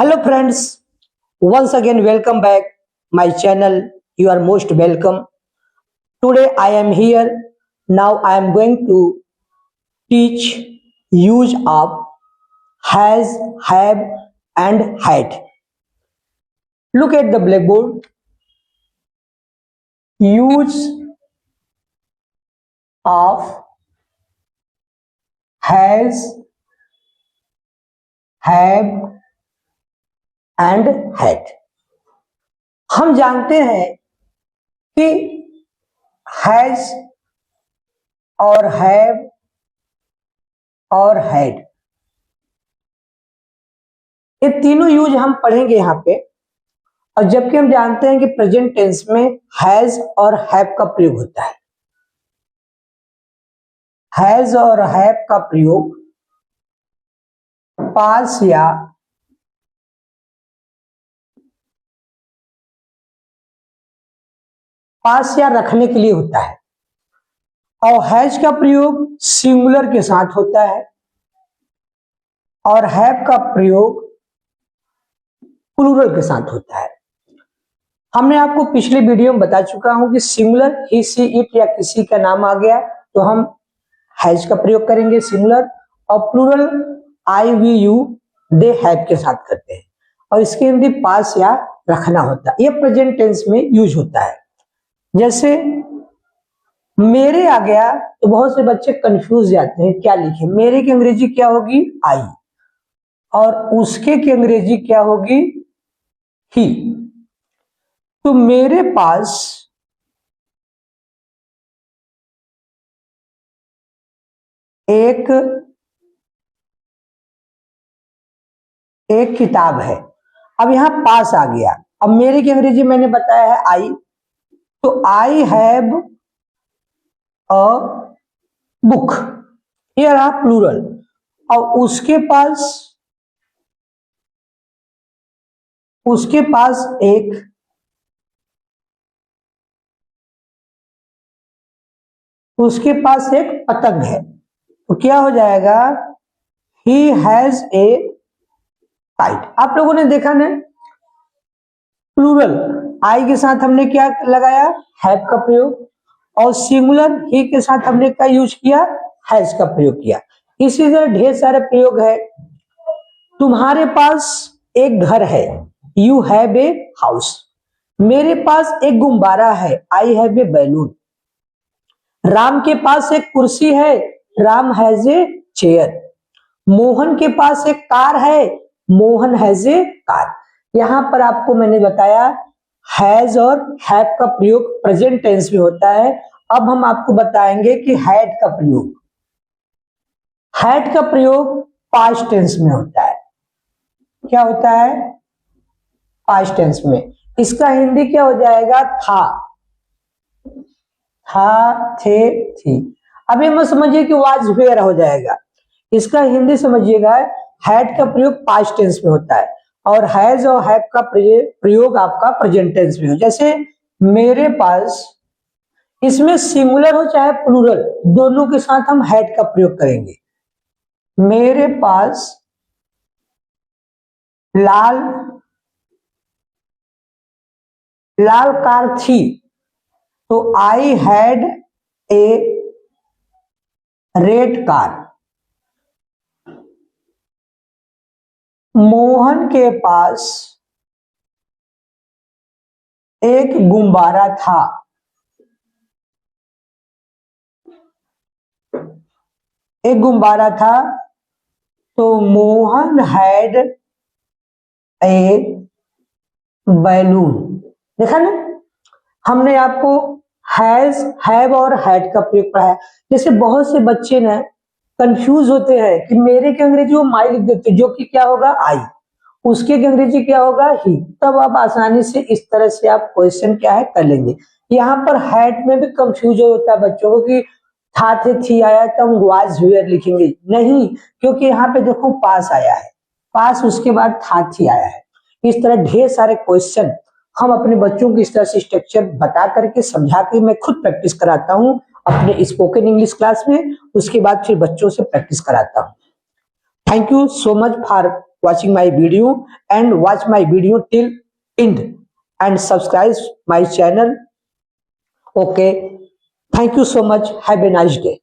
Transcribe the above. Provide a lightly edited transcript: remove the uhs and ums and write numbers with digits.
Hello friends, once again welcome back my channel. You are most welcome. Today I am here. Now I am going to teach use of has, have and had. Look at the blackboard. Use of has, have and had. हम जानते हैं कि has और have और had ये तीनों use हम पढ़ेंगे यहाँ पे। और जबकि हम जानते हैं कि प्रेजेंट टेंस में हैज और हैव का प्रयोग होता है। हैज और हैव का प्रयोग पास या रखने के लिए होता है और हैज का प्रयोग सिंगुलर के साथ होता है और हैव का प्रयोग प्लूरल के साथ होता है। हमने आपको पिछले वीडियो में बता चुका हूं कि सिंगुलर ही सी इट या किसी का नाम आ गया तो हम हैज का प्रयोग करेंगे सिंगुलर, और plural I we you they have के साथ करते हैं और इसके हिंदी पास या रखना होता है। यह प्रेजेंट टेंस में यूज होता है। जैसे मेरे आ गया तो बहुत से बच्चे कंफ्यूज जाते हैं, क्या लिखे। मेरे की अंग्रेजी क्या होगी? आई, और उसके की अंग्रेजी क्या होगी? ही। तो मेरे पास एक किताब है। अब यहां पास आ गया। अब मेरे की अंग्रेजी मैंने बताया है आई, तो आई हैव अ बुक, ये रहा प्लूरल। और उसके पास एक पतंग है, तो क्या हो जाएगा? He has a kite. आप लोगों ने देखा ना, प्लूरल आई के साथ हमने क्या लगाया? हैव का प्रयोग, और सिंगुलर ही के साथ हमने क्या यूज किया? हैज का प्रयोग किया। इसी तरह ढेर सारे प्रयोग है। तुम्हारे पास एक घर है, यू हैव ए हाउस। मेरे पास एक गुब्बारा है, I have a balloon. Ram के पास एक कुर्सी है, Ram has a chair. Mohan के पास एक कार है, मोहन हैज ए कार। यहां पर आपको मैंने बताया हैज और हैव का प्रयोग प्रेजेंट टेंस में होता है। अब हम आपको बताएंगे कि हैड का प्रयोग। हैड का प्रयोग पास्ट टेंस में होता है। क्या होता है? पास्ट टेंस में। इसका हिंदी क्या हो जाएगा? था, थे, थी। अभी मत समझिए कि वाज वेयर हो जाएगा। इसका हिंदी समझिएगा, हैड का प्रयोग पास्ट टेंस में होता है और हैज और हैव का प्रयोग आपका प्रेजेंट टेंस में हो। जैसे मेरे पास, इसमें सिंगुलर हो चाहे प्लूरल, दोनों के साथ हम हैड का प्रयोग करेंगे। मेरे पास लाल कार थी, तो I had a red car. Mohan के पास एक गुब्बारा था, तो मोहन हैड ए बैलून। देखा ना, हमने आपको हैज, हैव और हैड का प्रयोग पढ़ा है। जैसे बहुत से बच्चे ना कंफ्यूज होते हैं कि मेरे की अंग्रेजी वो माई लिख देते, जो कि क्या होगा? आई। उसके की अंग्रेजी क्या होगा? ही। तब आप आसानी से इस तरह से आप क्वेश्चन क्या है कर लेंगे। यहाँ पर हैड में भी कंफ्यूज होता है बच्चों को कि था, थे, थी आया तो हम वाज वेयर लिखेंगे, नहीं, क्योंकि यहाँ पे देखो पास आया है, पास उसके बाद था, थी आया है। इस तरह ढेर सारे क्वेश्चन हम अपने बच्चों की इस तरह से स्ट्रक्चर बता करके समझा के मैं खुद प्रैक्टिस कराता हूँ अपने स्पोकन इंग्लिश क्लास में। उसके बाद फिर बच्चों से प्रैक्टिस कराता हूँ। Thank you so much for watching my video and watch my video till end and subscribe my channel. Okay, thank you so much. Have a nice day.